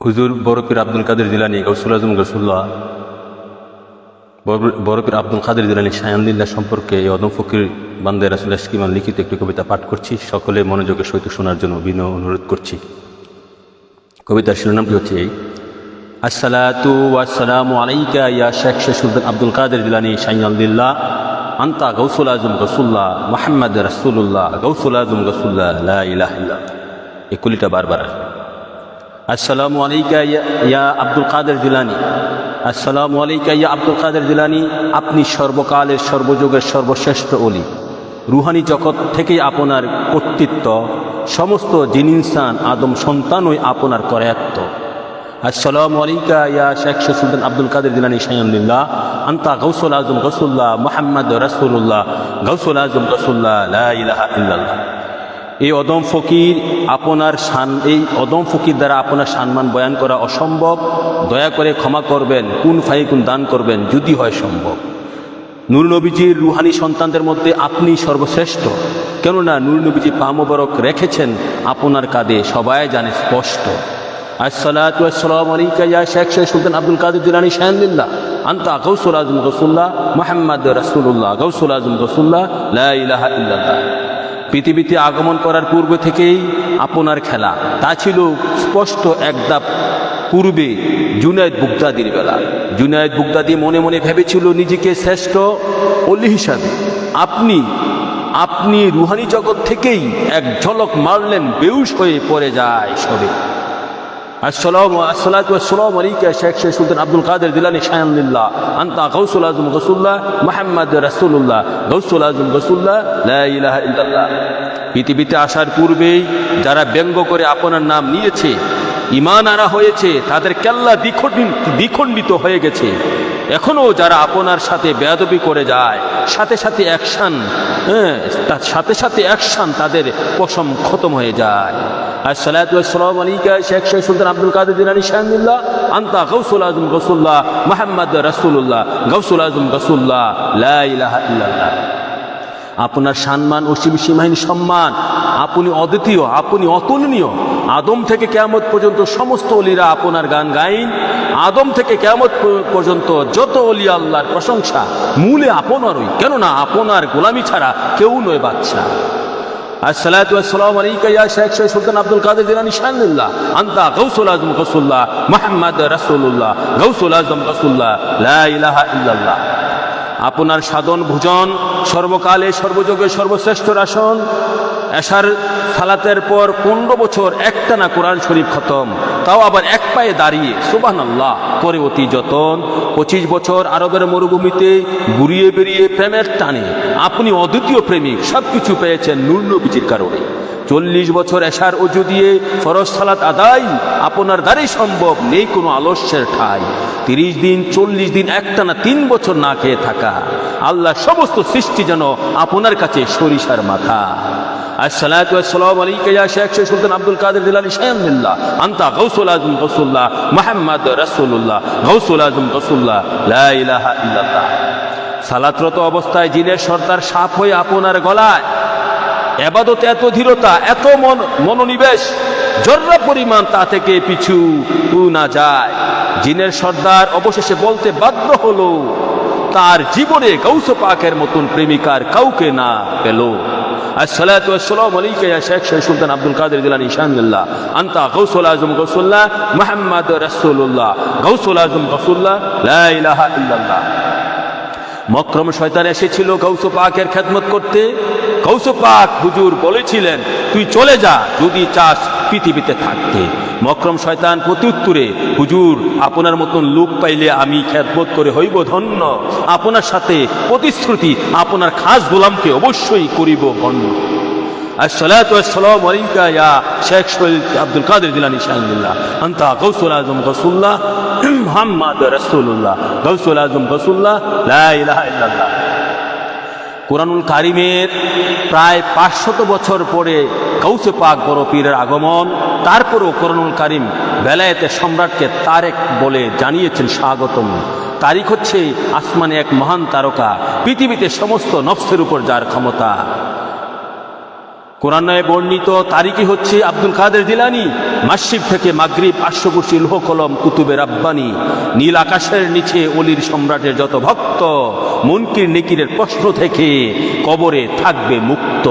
হুজুর বরপীর আব্দুল কাদের জিলানী গৌসুল আজম গৌসুল্লাহ বরপীর আব্দুল কাদের জিলানী শায়ানলিল্লাহ সম্পর্কে এই অদম ফকির বান্দে রাসূল স্কিমান লিখিত একটি কবিতা পাঠ করছি। সকলে মনোযোগের সহিত শোনার জন্য বিনয় অনুরোধ করছি। কবিতার শিরোনামটি হচ্ছে এই: আসসালাতু ওয়াসসালামু আলাইকা ইয়া শেখ সুলতান আব্দুল কাদের জিলানী শায়ানলিল্লাহ আনতা গৌসুল আজম গৌসুল্লাহ মুহাম্মদ রাসূলুল্লাহ গৌসুল আজম গৌসুল্লাহ লা ইলাহা ইল্লাল্লাহ। এই কুলিটা বারবার আসবে। আসসালামু আলাইকা ইয়া আব্দুল কাদের জিলানী, আসসালামু আলাইকা ইয়া আব্দুল কাদের জিলানী, আপনি সর্বকালের সর্বযুগের সর্বশ্রেষ্ঠ ওলি। রুহানি জগৎ থেকেই আপনার কর্তৃত্ব, সমস্ত জিন ইনসান আদম সন্তানই আপনার করায়ত্ত। আসসালামু আলাইকা ইয়া শেখ সুলতান আব্দুল কাদের জিলানী শায়ানলিল্লাহ আনতা গৌসুল আজম গৌসুল্লাহ মুহাম্মদ রাসূলুল্লাহ গৌসুল আজম গৌসুল্লাহ লা ইলাহা ইল্লাল্লাহ। এই অদম ফকির দ্বারা আপনার সম্মান বয়ান করা অসম্ভব। দয়া করে ক্ষমা করবেন, কুন ফাইকুন দান করবেন যদি হয় সম্ভব। নূর নবীজির রুহানি সন্তানদের মধ্যে আপনি সর্বশ্রেষ্ঠ, কেননা নূর নবীজি পা মোবারক রেখেছেন আপনার কাঁধে, সবাই জানে স্পষ্ট। আসসালাতু ওয়াসসালামু আলাইকা ইয়া শেখ সুলতান আব্দুল কাদের জিলানী শায়ানলিল্লাহ আনতা গৌসুল আজম গৌসুল্লাহ মুহাম্মদ রাসূলুল্লাহ গৌসুল আজম গৌসুল্লাহ লা ইলাহা ইল্লাল্লাহ। পৃথিবীতে আগমন করার পূর্বে থেকেই আপনার খেলা, তা ছিল স্পষ্ট একদা পূর্বে জুনায়েদ বুগদাদির বেলা। জুনায়েদ বুগদাদি মনে মনে ভেবেছিল নিজেকে শ্রেষ্ঠ ওলি হিসাবে। আপনি রুহানি জগৎ থেকেই এক ঝলক মারলেন, বেহুশ হয়ে পড়ে যায় সবে। আসসালাতু ওয়াসসালামু আলাইকা শেখ সুলতান আব্দুল কাদের জিলানী শায়ানলিল্লাহ আনতা গৌসুল আজম গৌসুল্লাহ মুহাম্মদ রাসূলুল্লাহ গৌসুল আজম গৌসুল্লাহ লা ইলাহা ইল্লাল্লাহ। পৃথিবীতে আসার পূর্বেই যারা ব্যঙ্গ করে আপনার নাম নিয়েছে, ঈমান আনা হয়েছে, তাদের কেল্লা দ্বিখণ্ডিত হয়ে গেছে। এখনো যারা আপনার সাথে বেয়াদবি করে যায়, সাথে সাথে অ্যাকশন তাদের পশম খতম হয়ে যায়। আসসালাতু ওয়াসসালামু আলাইকা শেখ সুলতান আব্দুল কাদের জিলানী শায়ানলিল্লাহ আনতা গৌসুল আজম গৌসুল্লাহ মুহাম্মদ রাসূলুল্লাহ গৌসুল আজম গৌসুল্লাহ লা ইলাহা ইল্লাল্লাহ। আপনার সম্মান অসীম সীমাহীন সম্মান, আপনি অদ্বিতীয়, আপনি অতুলনীয়। আদম থেকে কিয়ামত পর্যন্ত সমস্ত ওলিরা আপনার গান গাইন। আদম থেকে কিয়ামত পর্যন্ত যত ওলি আল্লাহর প্রশংসা মূলে আপনারই, কেননা আপনার গোলামি ছাড়া কেউ নয় বাদশা। আসসালাতু ওয়াসসালামু আলাইকা ইয়া শেখ সুলতান আব্দুল কাদের জিলানী শায়ানলিল্লাহ আনতা গৌসুল আজম গৌসুল্লাহ মুহাম্মদ রাসূলুল্লাহ গৌসুল আজম গৌসুল্লাহ লা ইলাহা ইল্লাল্লাহ। আপনার সাধন ভোজন সর্বকালে সর্বযুগে সর্বশ্রেষ্ঠ রাসন। এশার সালাতের পর 15 বছর একটানা কোরআন শরীফ খতম, তাও আবার এক পায়ে দাঁড়িয়ে সুবহানাল্লাহ করে অতি যতন। 25 বছর আরবের মরুভূমিতে ঘুরিয়ে বেরিয়ে প্রেমের টানে আপনি অদ্বিতীয় প্রেমিক, সবকিছু পেয়েছেন নূর নবীজির কারণে। 40 বছর এশার ওযু দিয়ে ফরজ সালাত আদায় আপনার দ্বারাই সম্ভব, নেই কোনো আলস্যের ঠাই। 30 দিন 40 দিন একটানা 3 বছর না খেয়ে থাকা, আল্লাহ সমস্ত সৃষ্টি যেন আপনার কাছে সরিষার মাথা। আসসালাতু ওয়াসসালামু আলাইকা ইয়া শেখ সুলতান আব্দুল কাদের জিলানী শায়ানলিল্লাহ আনতা গৌসুল আজম গৌসুল্লাহ মুহাম্মদ রাসূলুল্লাহ গৌসুল আজম গৌসুল্লাহ লা ইলাহা ইল্লাল্লাহ। সালাতরত অবস্থায় জিনের সর্দার সাপ হয়ে আপনার গলায়, ইবাদতে এত ধীরতা, এত মনোনিবেশ, জর্রা পরিমাণ তা থেকে পিছু না যায়। জিনের সর্দার অবশেষে বলতে বাধ্য হলো, তার জীবনে গৌস পাকের মতন প্রেমিকার কাউকে না পেল। আসসালাতু ওয়াসসালামু আলাইকা ইয়া শেখ সুলতান আব্দুল কাদের জিলানী শায়ানলিল্লাহ আনতা গৌসুল আজম গৌসুল্লাহ মুহাম্মদ রাসূলুল্লাহ গৌসুল আজম গৌসুল্লাহ লা ইলাহা ইল্লাল্লাহ। মক্রম শয়তান এসেছিল গৌস পাকের খেদমত করতে। গৌস পাক হুজুর বলেছিলেন, তুই চলে যা যদি চাস পৃথিবীতে থাকতে। মক্রম শয়তান প্রত্যুত্তরে, হুজুর আপনার মতন লোক পাইলে আমি খেদমত করে হইব ধন্য। আপনার সাথে প্রতিশ্রুতি, আপনার খাস গোলামকে অবশ্যই করিব গণ্য। আসসালাতু ওয়াসসালামু আলাইকা ইয়া শেখ আব্দুল কাদের জিলানী শায়ানলিল্লাহ আনতা গৌসুল আজম গৌসুল্লাহ মুহাম্মদ রাসূলুল্লাহ গৌসুল আজম গৌসুল্লাহ লা ইলাহা ইল্লাল্লাহ। কুরআনুল কারীমের প্রায় 500 বছর পরে গৌসে পাক বড় পীরের আগমন। তারপরেও কুরআনুল কারীম বেলায়েতের সম্রাটকে তারেক বলে জানিয়েছেন স্বাগতম। তারিখ হচ্ছে আসমানে এক মহান তারকা, পৃথিবীতে সমস্ত নফসের উপর যার ক্ষমতা। কোরআনে বর্ণিত তারিখই হচ্ছে আব্দুল কাদের জিলানী, মাসরিক থেকে মাগরিব, আশ্বকুশি, লোহ কলম, কুতুবে রাব্বানী, নীল আকাশের নিচে অলির সম্রাটের যত ভক্ত, মুনকির নেকিরের প্রশ্ন থেকে কবরে থাকবে মুক্ত।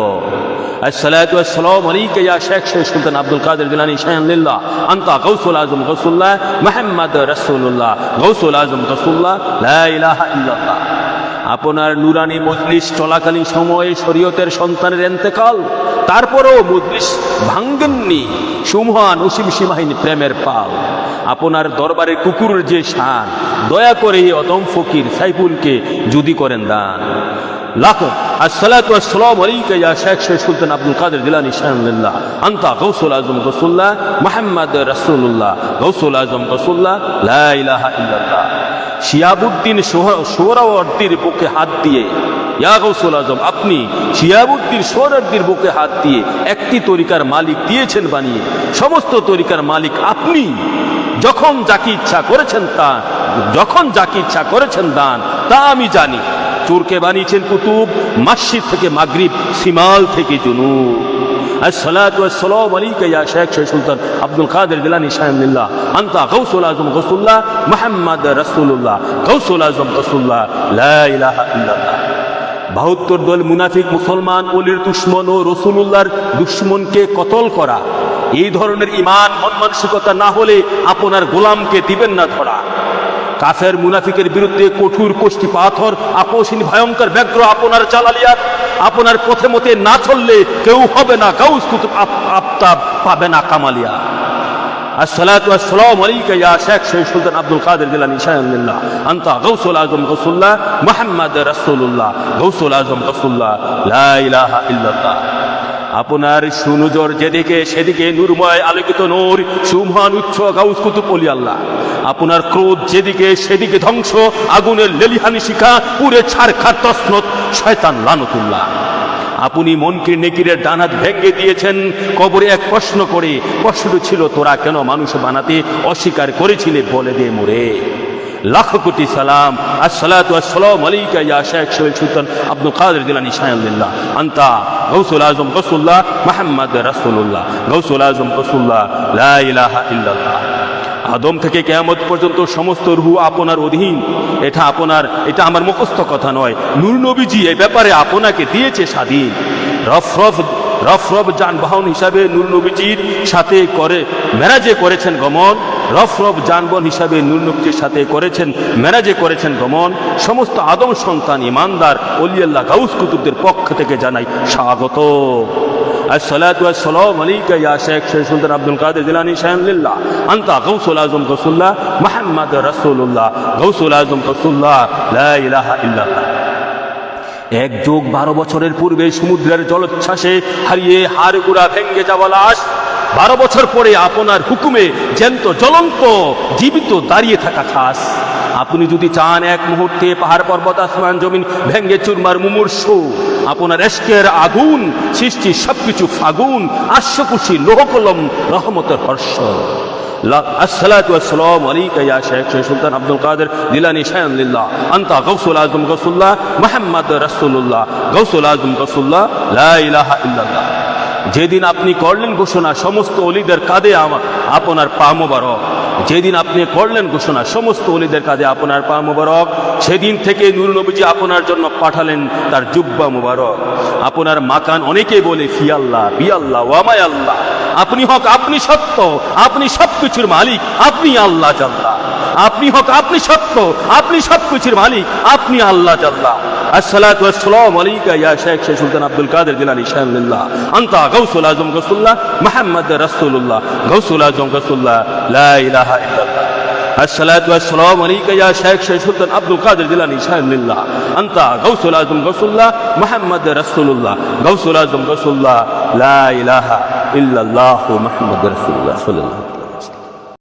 আসসালাতু ওয়াসসালামু আলাইকা ইয়া শেখ সুলতান আব্দুল কাদের জিলানী শায়ানুল্লাহ, আনতা গাউসুল আজম গাউসুল্লাহ মুহাম্মদ রাসূলুল্লাহ, গাউসুল আজম গাউসুল্লাহ, লা ইলাহা ইল্লাল্লাহ। আপনার নুরানি মজলিস চলাকালীন সময়ে শরীয়তের সন্তানের ইন্তেকাল, তারপরেও মজলিস ভাঙ্গেননি, সুমহান অসীম সীমাহীন প্রেমের পাল। আপনার দরবারের কুকুরের যে শান, দয়া করে এই অদম ফকির সাইফুলকে যদি করেন দান। লাখ আসসালাতু ওয়াসসালামু আলাইকা ইয়া শেখ সুলতান আব্দুল কাদের জিলানী শায়ানুল্লাহ, আনতা গাউসুল আজম গাউসুল্লাহ মুহাম্মদ রাসূলুল্লাহ, গাউসুল আজম গাউসুল্লাহ, লা ইলাহা ইল্লাল্লাহ। শিহাবুদ্দিন সোহরাওয়ার্দীর বুকে হাত দিয়ে, ইয়া গাউসুল আজম, আপনি শিহাবুদ্দিন সোহরাওয়ার্দীর বুকে হাত দিয়ে একটি তরিকার মালিক দিয়েছেন বানিয়ে, সমস্ত তরিকার মালিক আপনি। যখন যাকে ইচ্ছা করেছেন দান, তা আমি জানি। চোরকে বানিয়েছেন কুতুব, মাসজিদ থেকে মাগরিব, সিমাল থেকে জুনুব। আসসালাতু ওয়াসসালামু আলাইকা ইয়া শেখ সুলতান আব্দুল কাদের জিলানী শায়ানুল্লাহ, আনতা গাউসুল আজম গাউসুল্লাহ মুহাম্মদ রাসূলুল্লাহ, গাউসুল আজম গাউসুল্লাহ, লা ইলাহা ইল্লাল্লাহ। ৭২ দল মুনাফিক মুসলমান ওলির দুশ্মন ও রসুলুল্লাহর দুশ্মনকে কতল করা, এই ধরনের ঈমান মন মানসিকতা না হলে আপনার গোলামকে দিবেন না ধরা। কাফের মুনাফিকের বিরুদ্ধে কঠোর কোষ্ঠী পাথর, আপোষহীন ভয়ঙ্কর ব্যগ্র আপনার জালালিয়াত। আপনার পথে মতে না চললে কেউ হবে না গাউস কুতুব আফতাব, পাবে না কামালিয়া। আসসালাতু ওয়াসসালামু আলাইকা ইয়া শেখ সুলতান আব্দুল কাদের জিলানী শায়ানুল্লাহ, আনতা গাউসুল আজম গাউসুল্লাহ মুহাম্মদ রাসূলুল্লাহ, গাউসুল আজম গাউসুল্লাহ, লা ইলাহা ইল্লাল্লাহ। আপনার সুনজর যেদিকে সেদিকে নূরময় আলোকিত নূর, সুমহান উচ্চ গাউস কুতুব ওলি আল্লাহ। আপনার ক্রোধ যেদিকে সেদিকে ধ্বংস, আগুনের লেলিহানি শিখা, পুরে ছারখার তসনত শয়তান লানতুল্লাহ। আপনি মনকির নেকিরের ডানাত ভেঙে দিয়েছেন কবরে এক প্রশ্ন করে, প্রশ্নটি ছিল তোরা কেন মানুষ বানাতে অস্বীকার করেছিলে, বলে দে মোরে। লাখ কোটি সালাম। আসসালাতু ওয়াসসালামু আলাইকা ইয়া শেখ সুলতান আব্দুল কাদের জিলানী শায়ানুল্লাহ, আনতা গাউসুল আজম গাউসুল্লাহ মুহাম্মদ রাসূলুল্লাহ, গাউসুল আজম গাউসুল্লাহ, লা ইলাহা ইল্লাল্লাহ। আদম থেকে কিয়ামত পর্যন্ত সমস্ত রূহ আপনার অধীন। এটা আমার মুখস্থ কথা নয়, নূর নবীজি এই ব্যাপারে আপনাকে দিয়েছে স্বাধীন। রফরফ যানবাহন হিসাবে নূর নবীজির সাথে করে মেরাজে করেছেন গমন। রফরফ যানবাহন হিসাবে নূর নবীজির সাথে মেরাজে করেছেন গমন। সমস্ত আদম সন্তান ইমানদার ওলিয়াল্লাহ গাউস কুতুবদের পক্ষ থেকে জানাই স্বাগত। আসসালাতু ওয়াসসালামু আলাইকা ইয়া শেখ সুলতান আব্দুল কাদের জিলানী শায়ানুল্লাহ, আনতা গাউসুল আজম গাউসুল্লাহ মুহাম্মদ রাসূলুল্লাহ, গাউসুল আজম গাউসুল্লাহ, লা ইলাহা ইল্লাল্লাহ। ১+১২ বছরের পূর্বে সমুদ্রের জলোচ্ছ্বাসে হারিয়ে হাড় গুড়া ভেঙ্গে যাওয়া লাশ, 12 বছর পরে আপনার হুকুমে জ্যান্ত জ্বলন্ত জীবিত দাঁড়িয়ে থাকা খাস। আপনি যদি চান এক মুহূর্তে পাহাড় পর্বত আসমান জমিন ভেঙ্গে চুরমার মুমূর্ষু, আপনার ইশকের আগুন সৃষ্টি সবকিছু ফাগুন, আশ্বকুশি লোহ কলম রহমতের হর্ষ। আসসালাতু ওয়াসসালামু আলাইকা ইয়া শেখ সুলতান আব্দুল কাদের জিলানী শায়ানুল্লাহ, আনতা গাউসুল আজম গাউসুল্লাহ মুহাম্মদ রাসূলুল্লাহ, গাউসুল আজম গাউসুল্লাহ, লা ইলাহা ইল্লাল্লাহ। যেদিন আপনি করলেন ঘোষণা সমস্ত ওলিদের কাঁধে আপনার পা মোবারক, যেদিন আপনি করলেন ঘোষণা সমস্ত ওলিদের কাঁধে আপনার পা মোবারক, সেদিন থেকে নূর নবীজি আপনার জন্য পাঠালেন তার জুব্বা মোবারক। আপনার মাকান অনেকে বলে ফি আল্লাহ, বি আল্লাহ, ওয়ামায় আল্লাহ। আপনি হক, আপনি সত্য, আপনি সবকিছুর মালিক, আপনি আল্লাহ জাল্লা। আপনি হক, আপনি সত্য, আপনি সবকিছুর মালিক, আপনি আল্লাহ জাল্লা। আসসালাতু ওয়াসসালামু আলাইকা ইয়া শেখ সুলতান আব্দুল কাদের জিলানী শায়ানুল্লাহ, আনতা গাউসুল আজম গাউসুল্লাহ মুহাম্মদ রাসূলুল্লাহ, গাউসুল আজম গাউসুল্লাহ, লা ইলাহা ইল্লাল্লাহ। আসসালাতু ওয়াসসালামু আলাইকা ইয়া শেখ সুলতান আব্দুল কাদের জিলানী শায়ানুল্লাহ, আনতা গাউসুল আজম গাউসুল্লাহ মুহাম্মদ রাসূলুল্লাহ, গাউসুল আজম গাউসুল্লাহ, লা ইলাহা ইল্লাল্লাহ মুহাম্মদ রাসূলুল্লাহ সাল্লাল্লাহু